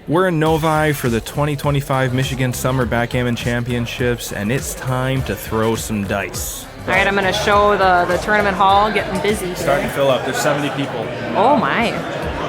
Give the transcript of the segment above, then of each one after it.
We're in Novi for the 2025 Michigan Summer Backgammon Championships, and it's time to throw some dice. All right, I'm going to show the tournament hall getting busy here. Starting to fill up. There's 70 people. Oh my.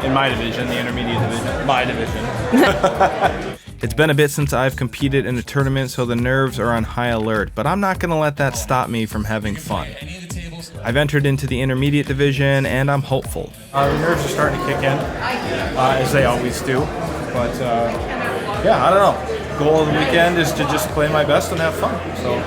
In my division, the intermediate division. My division. It's been a bit since I've competed in a tournament, so the nerves are on high alert, but I'm not going to let that stop me from having fun. I've entered into the intermediate division, and I'm hopeful. The nerves are starting to kick in, as they always do. But, yeah, I don't know. Goal of the weekend is to just play my best and have fun. So,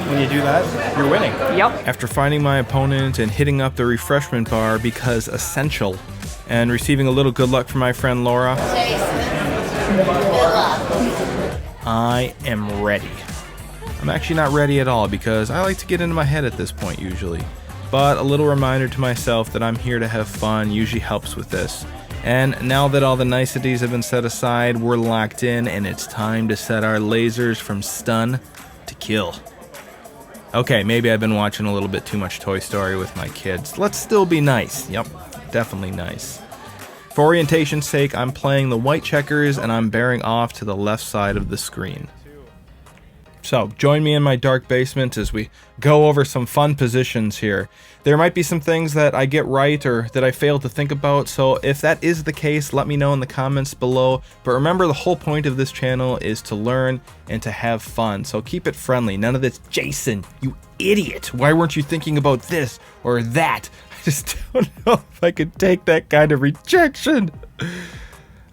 when you do that, you're winning. Yep. After finding my opponent and hitting up the refreshment bar because essential, and receiving a little good luck from my friend Laura, I am ready. I'm actually not ready at all because I like to get into my head at this point usually. But a little reminder to myself that I'm here to have fun usually helps with this. And now that all the niceties have been set aside, we're locked in and it's time to set our lasers from stun to kill. Okay, maybe I've been watching a little bit too much Toy Story with my kids. Let's still be nice. Yep, definitely nice. For orientation's sake, I'm playing the white checkers and I'm bearing off to the left side of the screen. So, join me in my dark basement as we go over some fun positions here. There might be some things that I get right or that I fail to think about, so if that is the case, let me know in the comments below. But remember, the whole point of this channel is to learn and to have fun, so keep it friendly. None of this, Jason, you idiot, why weren't you thinking about this or that? I just don't know if I could take that kind of rejection.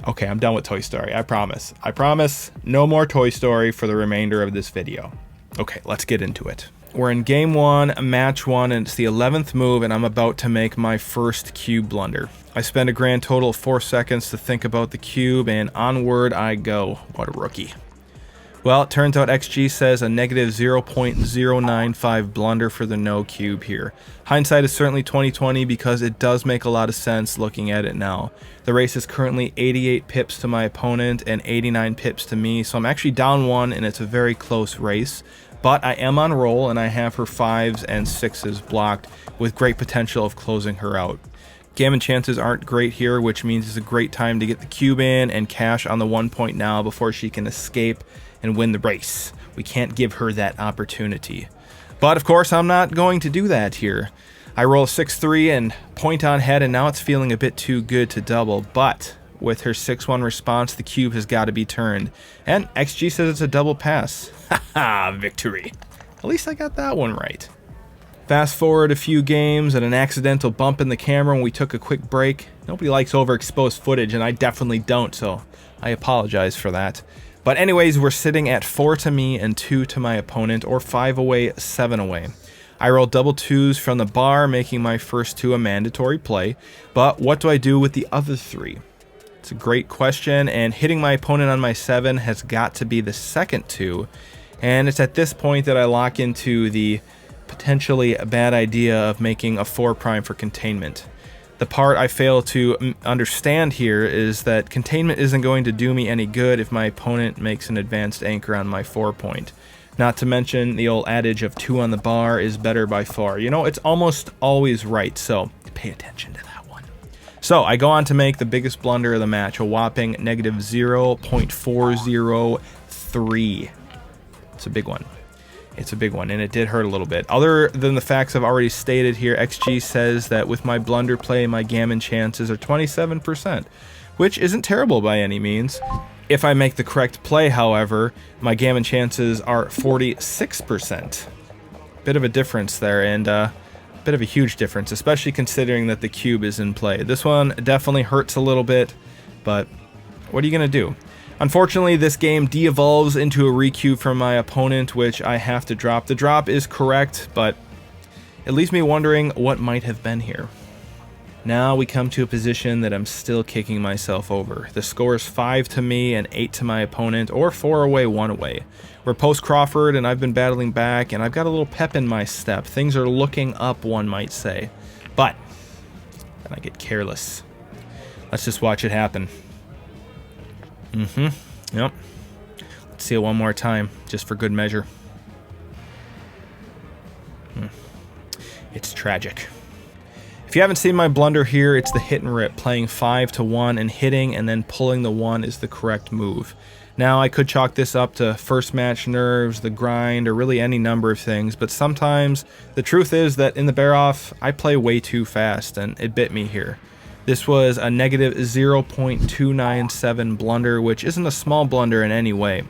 Okay, I'm done with Toy Story, I promise. I promise, no more Toy Story for the remainder of this video. Okay, let's get into it. We're in game 1, match 1, and it's the 11th move, and I'm about to make my first cube blunder. I spend a grand total of 4 seconds to think about the cube, and onward I go. What a rookie. Well, it turns out XG says a negative 0.095 blunder for the no cube here. Hindsight is certainly 20/20 because it does make a lot of sense looking at it now. The race is currently 88 pips to my opponent and 89 pips to me, so I'm actually down 1 and it's a very close race. But I am on roll and I have her 5s and 6s blocked with great potential of closing her out. Gammon chances aren't great here, which means it's a great time to get the cube in and cash on the 1 point now before she can escape and win the race. We can't give her that opportunity. But of course, I'm not going to do that here. I roll a 6-3 and point on head, and now it's feeling a bit too good to double, but with her 6-1 response, the cube has got to be turned. And XG says it's a double pass. Haha, victory. At least I got that one right. Fast forward a few games and an accidental bump in the camera when we took a quick break. Nobody likes overexposed footage, and I definitely don't, so I apologize for that. But anyways, we're sitting at 4 to me and 2 to my opponent, or 5 away, 7 away. I roll double 2s from the bar, making my first 2 a mandatory play. But what do I do with the other 3? It's a great question, and hitting my opponent on my 7 has got to be the second 2. And it's at this point that I lock into the potentially bad idea of making a 4' for containment. The part I fail to understand here is that containment isn't going to do me any good if my opponent makes an advanced anchor on my 4 point. Not to mention the old adage of 2 on the bar is better by far. You know, it's almost always right, so pay attention to that one. So I go on to make the biggest blunder of the match, a whopping negative 0.403. It's a big one. It's a big one, and it did hurt a little bit. Other than the facts I've already stated here, XG says that with my blunder play, my gammon chances are 27%, which isn't terrible by any means. If I make the correct play, however, my gammon chances are 46%. Bit of a difference there, and a bit of a huge difference, especially considering that the cube is in play. This one definitely hurts a little bit, but what are you going to do? Unfortunately, this game de-evolves into a recue from my opponent, which I have to drop. The drop is correct, but it leaves me wondering what might have been here. Now we come to a position that I'm still kicking myself over. The score is 5 to me and 8 to my opponent, or 4 away, 1 away. We're post-Crawford, and I've been battling back, and I've got a little pep in my step. Things are looking up, one might say. But then I get careless. Let's just watch it happen. Yep. Let's see it one more time, just for good measure. It's tragic. If you haven't seen my blunder here, it's the hit and rip, playing 5 to 1 and hitting, and then pulling the 1 is the correct move. Now, I could chalk this up to first match nerves, the grind, or really any number of things, but sometimes the truth is that in the bear-off, I play way too fast, and it bit me here. This was a negative 0.297 blunder, which isn't a small blunder in any way.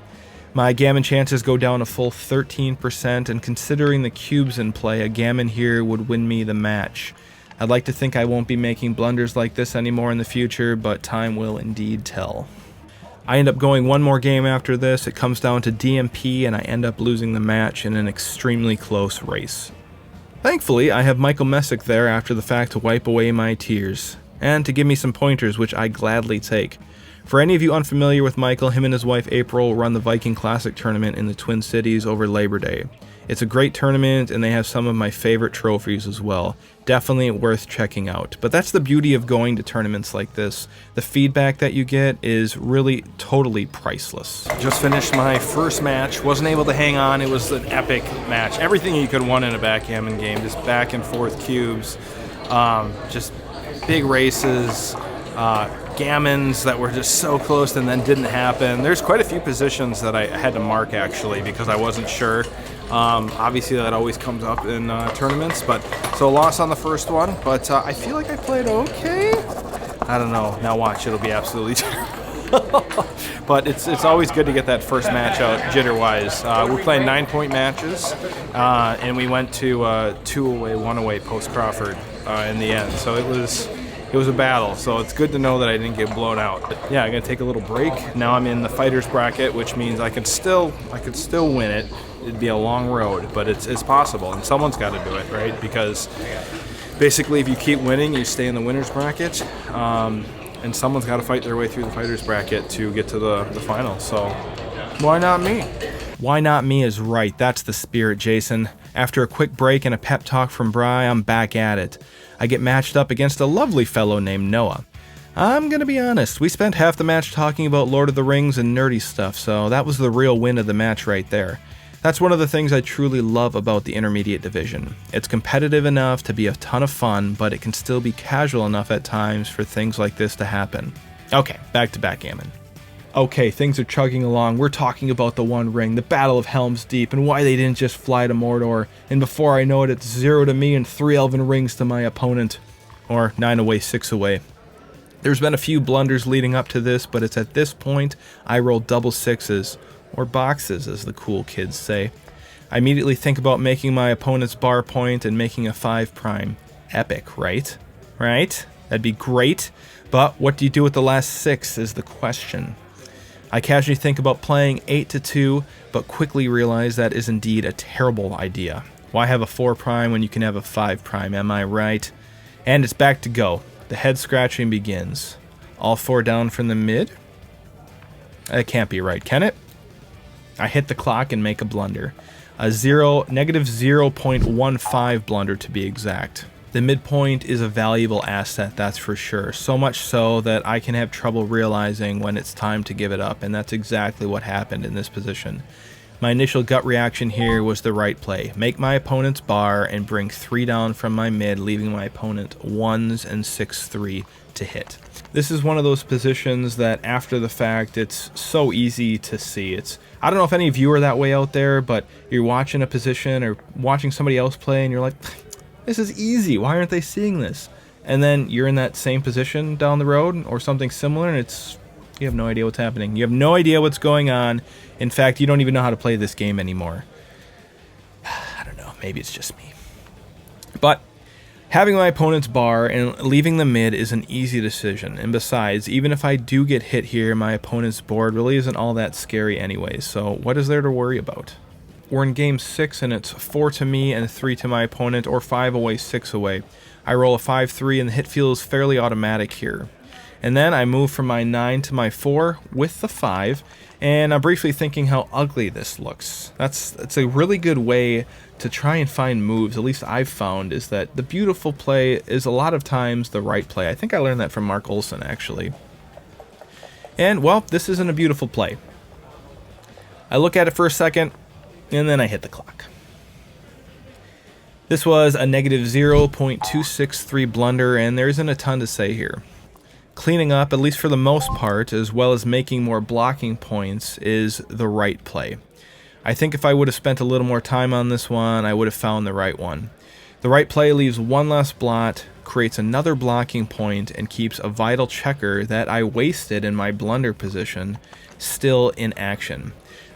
My gammon chances go down a full 13%, and considering the cubes in play, a gammon here would win me the match. I'd like to think I won't be making blunders like this anymore in the future, but time will indeed tell. I end up going one more game after this. It comes down to DMP, and I end up losing the match in an extremely close race. Thankfully, I have Michael Messick there after the fact to wipe away my tears, and to give me some pointers, which I gladly take. For any of you unfamiliar with Michael, him and his wife April run the Viking Classic tournament in the Twin Cities over Labor Day. It's a great tournament, and they have some of my favorite trophies as well. Definitely worth checking out. But that's the beauty of going to tournaments like this. The feedback that you get is really totally priceless. Just finished my first match. Wasn't able to hang on. It was an epic match. Everything you could want in a backgammon game. Just back and forth cubes. Just big races. Gammons that were just so close and then didn't happen. There's quite a few positions that I had to mark actually because I wasn't sure. Obviously that always comes up in tournaments, but so a loss on the first one, but I feel like I played okay. I don't know. Now watch, it'll be absolutely terrible. But it's always good to get that first match out jitter-wise. We're playing 9-point matches, and we went to 2 away, 1 away post Crawford in the end. So it was a battle, so it's good to know that I didn't get blown out. But yeah, I'm gonna take a little break. Now I'm in the fighters bracket, which means I could still win it. It'd be a long road, but it's possible, and someone's got to do it, right? Because basically, if you keep winning, you stay in the winners bracket, and someone's got to fight their way through the fighters bracket to get to the final. So why not me? Why not me is right. That's the spirit, Jason. After a quick break and a pep talk from Bri, I'm back at it. I get matched up against a lovely fellow named Noah. I'm gonna be honest, we spent half the match talking about Lord of the Rings and nerdy stuff, so that was the real win of the match right there. That's one of the things I truly love about the intermediate division. It's competitive enough to be a ton of fun, but it can still be casual enough at times for things like this to happen. Okay, back to backgammon. Okay, things are chugging along. We're talking about the One Ring, the Battle of Helm's Deep, and why they didn't just fly to Mordor. And before I know it, it's 0 to me and 3 elven rings to my opponent. Or 9 away, 6 away. There's been a few blunders leading up to this, but it's at this point I roll double sixes. Or boxes, as the cool kids say. I immediately think about making my opponent's bar point and making a 5 prime. Epic, right? Right? That'd be great. But what do you do with the last 6 is the question. I casually think about playing 8 to 2, but quickly realize that is indeed a terrible idea. Why have a 4 prime when you can have a 5 prime, am I right? And it's back to go. The head scratching begins. All 4 down from the mid? That can't be right, can it? I hit the clock and make a blunder. A negative 0.15 blunder to be exact. The midpoint is a valuable asset, that's for sure. So much so that I can have trouble realizing when it's time to give it up, and that's exactly what happened in this position. My initial gut reaction here was the right play. Make my opponent's bar and bring 3 down from my mid, leaving my opponent 1s and 6-3 to hit. This is one of those positions that after the fact, it's so easy to see. I don't know if any of you are that way out there, but you're watching a position or watching somebody else play and you're like, this is easy, why aren't they seeing this? And then you're in that same position down the road or something similar, and you have no idea what's happening. You have no idea what's going on. In fact, you don't even know how to play this game anymore. I don't know, maybe it's just me. But having my opponent's bar and leaving the mid is an easy decision, and besides, even if I do get hit here, my opponent's board really isn't all that scary anyways, so what is there to worry about? We're in game 6 and it's 4 to me and 3 to my opponent, or 5 away, 6 away. I roll a 5-3 and the hit feels fairly automatic here. And then I move from my 9 to my 4 with the 5, and I'm briefly thinking how ugly this looks. That's a really good way to try and find moves, at least I've found, is that the beautiful play is a lot of times the right play. I think I learned that from Mark Olson, actually. And, well, this isn't a beautiful play. I look at it for a second, and then I hit the clock. This was a negative 0.263 blunder, and there isn't a ton to say here. Cleaning up, at least for the most part, as well as making more blocking points, is the right play. I think if I would have spent a little more time on this one, I would have found the right one. The right play leaves one less blot, creates another blocking point, and keeps a vital checker that I wasted in my blunder position still in action.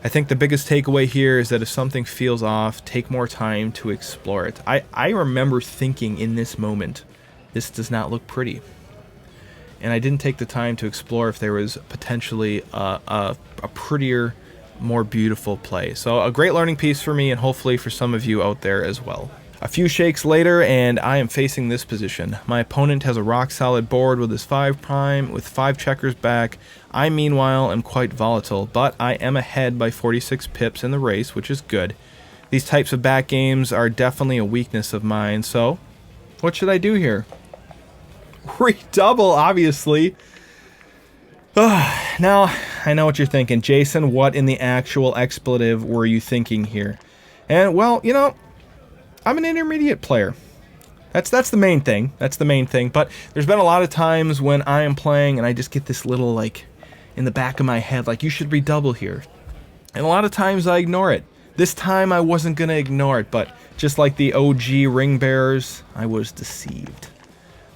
I think the biggest takeaway here is that if something feels off, take more time to explore it. I remember thinking in this moment, this does not look pretty. And I didn't take the time to explore if there was potentially a prettier, more beautiful play. So a great learning piece for me, and hopefully for some of you out there as well. A few shakes later, and I am facing this position. My opponent has a rock-solid board with his 5' with 5 checkers back. I, meanwhile, am quite volatile, but I am ahead by 46 pips in the race, which is good. These types of back games are definitely a weakness of mine, so what should I do here? Redouble, obviously. Now, I know what you're thinking. Jason, what in the actual expletive were you thinking here? And, well, you know, I'm an intermediate player. That's the main thing. That's the main thing. But there's been a lot of times when I am playing and I just get this little, like, in the back of my head, like, you should redouble here. And a lot of times I ignore it. This time I wasn't going to ignore it, but just like the OG ring bearers, I was deceived.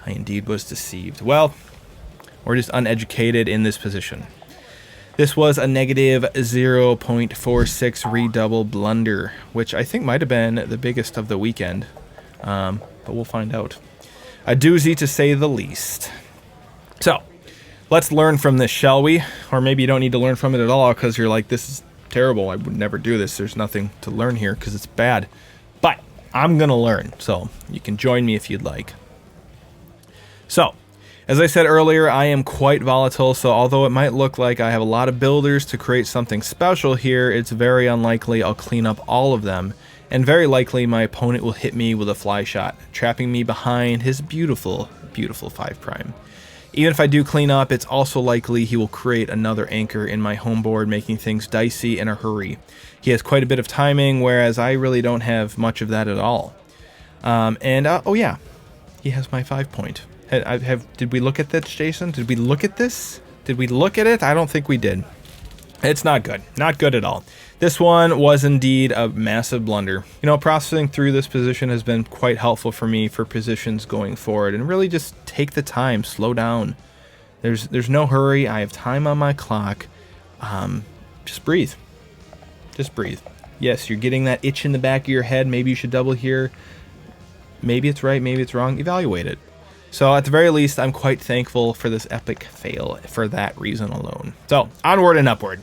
I indeed was deceived. Well, we're just uneducated in this position. This was a negative 0.46 redouble blunder, which I think might have been the biggest of the weekend, but we'll find out. A doozy to say the least. So, let's learn from this, shall we? Or maybe you don't need to learn from it at all because you're like, this is terrible, I would never do this, there's nothing to learn here because it's bad. But I'm going to learn, so you can join me if you'd like. So, as I said earlier, I am quite volatile, so although it might look like I have a lot of builders to create something special here, it's very unlikely I'll clean up all of them, and very likely my opponent will hit me with a fly shot, trapping me behind his beautiful, beautiful 5'. Even if I do clean up, it's also likely he will create another anchor in my home board, making things dicey in a hurry. He has quite a bit of timing, whereas I really don't have much of that at all. Oh yeah, he has my 5 point. Did we look at this, Jason? Did we look at this? Did we look at it? I don't think we did. It's not good. Not good at all. This one was indeed a massive blunder. You know, processing through this position has been quite helpful for me for positions going forward. And really just take the time. Slow down. There's no hurry. I have time on my clock. Just breathe. Just breathe. Yes, you're getting that itch in the back of your head. Maybe you should double here. Maybe it's right. Maybe it's wrong. Evaluate it. So at the very least, I'm quite thankful for this epic fail for that reason alone. So onward and upward.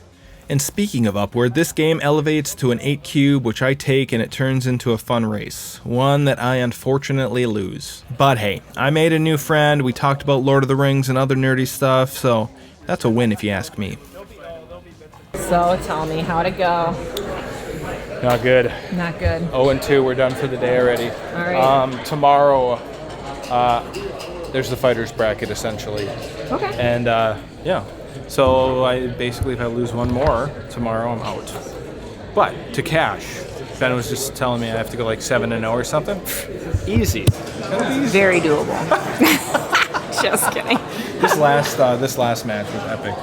And speaking of upward, this game elevates to an 8 cube, which I take, and it turns into a fun race. One that I unfortunately lose. But hey, I made a new friend, we talked about Lord of the Rings and other nerdy stuff, so that's a win if you ask me. So tell me, how'd it go? Not good. Not good. 0-2, we're done for the day already. All right. Tomorrow, there's the fighter's bracket, essentially. Okay. And, yeah. So I basically, if I lose one more tomorrow, I'm out. But to cash, Ben was just telling me I have to go like 7-0 or something. Easy. Very doable. Just kidding. This last match was epic.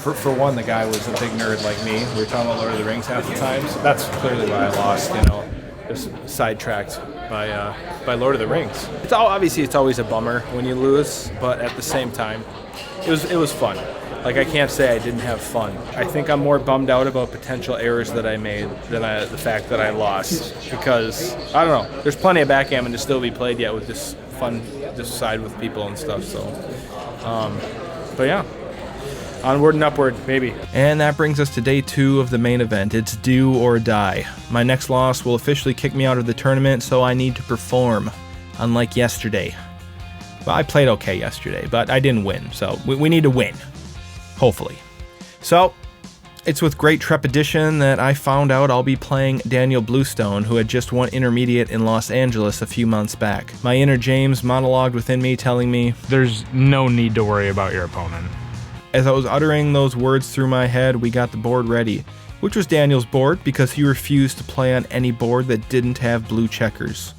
For one, the guy was a big nerd like me. We were talking about Lord of the Rings half the time. So that's clearly why I lost. You know, just sidetracked by Lord of the Rings. It's always a bummer when you lose, but at the same time, it was fun. Like, I can't say I didn't have fun. I think I'm more bummed out about potential errors that I made than the fact that I lost. Because, I don't know, there's plenty of backgammon to still be played yet with this fun, this side with people and stuff, so. But yeah, onward and upward, maybe. And that brings us to day 2 of the main event. It's do or die. My next loss will officially kick me out of the tournament, so I need to perform, unlike yesterday. Well, I played okay yesterday, but I didn't win, so we need to win. Hopefully. So, it's with great trepidation that I found out I'll be playing Daniel Bluestone, who had just won intermediate in Los Angeles a few months back. My inner James monologued within me, telling me, "There's no need to worry about your opponent." As I was uttering those words through my head, we got the board ready, which was Daniel's board because he refused to play on any board that didn't have blue checkers.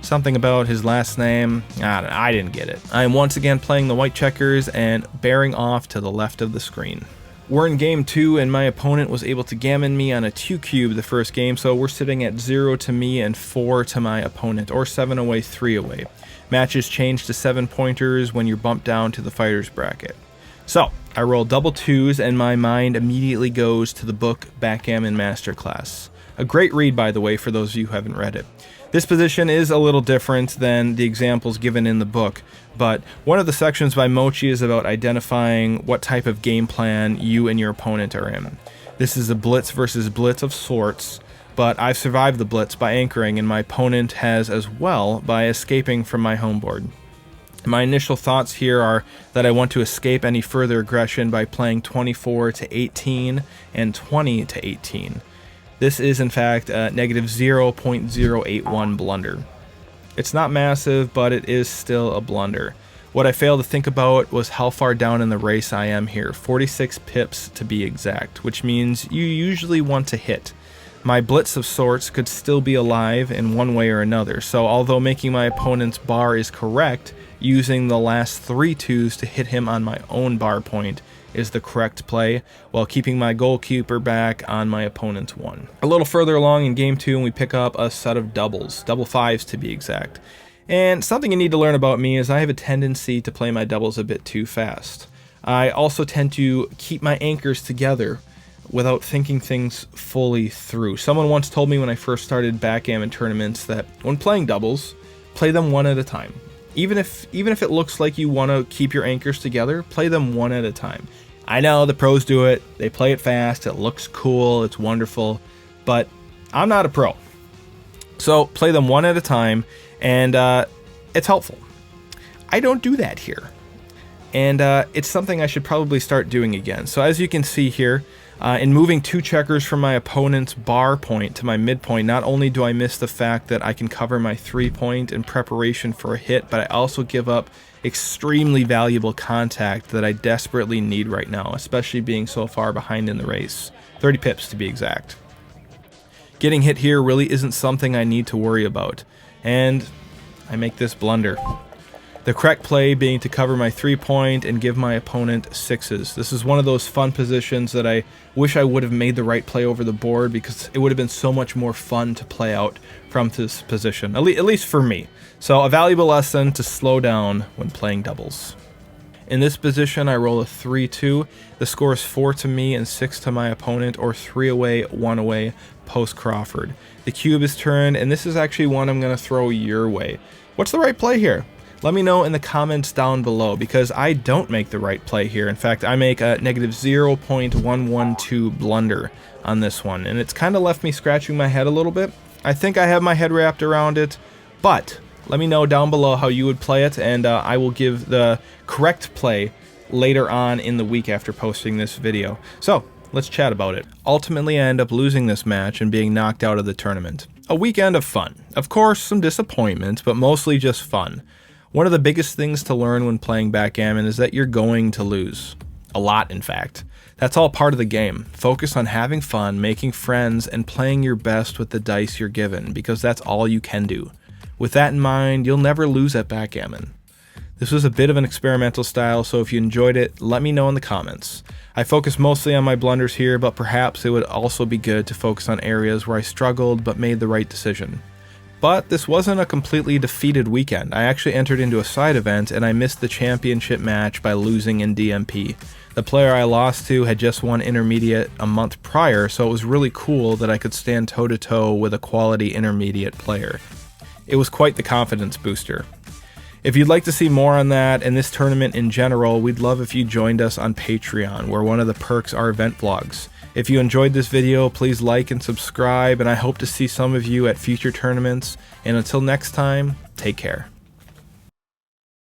Something about his last name, I didn't get it. I am once again playing the white checkers and bearing off to the left of the screen. We're in game 2 and my opponent was able to gammon me on a 2 cube the first game, so we're sitting at 0 to me and 4 to my opponent, or 7 away, 3 away. Matches change to 7 pointers when you're bumped down to the fighter's bracket. So, I roll double 2s and my mind immediately goes to the book Backgammon Masterclass. A great read, by the way, for those of you who haven't read it. This position is a little different than the examples given in the book, but one of the sections by Mochi is about identifying what type of game plan you and your opponent are in. This is a blitz versus blitz of sorts, but I've survived the blitz by anchoring, and my opponent has as well by escaping from my home board. My initial thoughts here are that I want to escape any further aggression by playing 24 to 18 and 20 to 18. This is in fact a negative 0.081 blunder. It's not massive, but it is still a blunder. What I failed to think about was how far down in the race I am here, 46 pips to be exact, which means you usually want to hit. My blitz of sorts could still be alive in one way or another, so although making my opponent's bar is correct, using the last 3 2s to hit him on my own bar point is the correct play, while keeping my goalkeeper back on my opponent's 1. A little further along in game 2, we pick up a set of doubles, double 5s to be exact. And something you need to learn about me is I have a tendency to play my doubles a bit too fast. I also tend to keep my anchors together without thinking things fully through. Someone once told me when I first started backgammon tournaments that when playing doubles, play them one at a time. Even if it looks like you want to keep your anchors together, play them one at a time. I know the pros do it, they play it fast, it looks cool, it's wonderful, but I'm not a pro. So play them one at a time, and it's helpful. I don't do that here, and it's something I should probably start doing again. So as you can see here, in moving 2 checkers from my opponent's bar point to my midpoint, not only do I miss the fact that I can cover my 3-point in preparation for a hit, but I also give up extremely valuable contact that I desperately need right now, especially being so far behind in the race. 30 pips to be exact. Getting hit here really isn't something I need to worry about, and I make this blunder. The correct play being to cover my 3-point and give my opponent 6s. This is one of those fun positions that I wish I would have made the right play over the board, because it would have been so much more fun to play out from this position, at least for me. So a valuable lesson to slow down when playing doubles. In this position, I roll a 3-2. The score is 4 to me and 6 to my opponent, or 3 away, 1 away, post Crawford. The cube is turned, and this is actually one I'm going to throw your way. What's the right play here? Let me know in the comments down below, because I don't make the right play here. In fact, I make a negative 0.112 blunder on this one, and it's kind of left me scratching my head a little bit. I think I have my head wrapped around it, but let me know down below how you would play it, and I will give the correct play later on in the week after posting this video. So, let's chat about it. Ultimately, I end up losing this match and being knocked out of the tournament. A weekend of fun. Of course, some disappointment, but mostly just fun. One of the biggest things to learn when playing backgammon is that you're going to lose. A lot, in fact. That's all part of the game. Focus on having fun, making friends, and playing your best with the dice you're given, because that's all you can do. With that in mind, you'll never lose at backgammon. This was a bit of an experimental style, so if you enjoyed it, let me know in the comments. I focus mostly on my blunders here, but perhaps it would also be good to focus on areas where I struggled but made the right decision. But this wasn't a completely defeated weekend. I actually entered into a side event and I missed the championship match by losing in DMP. The player I lost to had just won intermediate a month prior, so it was really cool that I could stand toe-to-toe with a quality intermediate player. It was quite the confidence booster. If you'd like to see more on that and this tournament in general, we'd love if you joined us on Patreon, where one of the perks are event vlogs. If you enjoyed this video, please like and subscribe, and I hope to see some of you at future tournaments. And until next time, take care.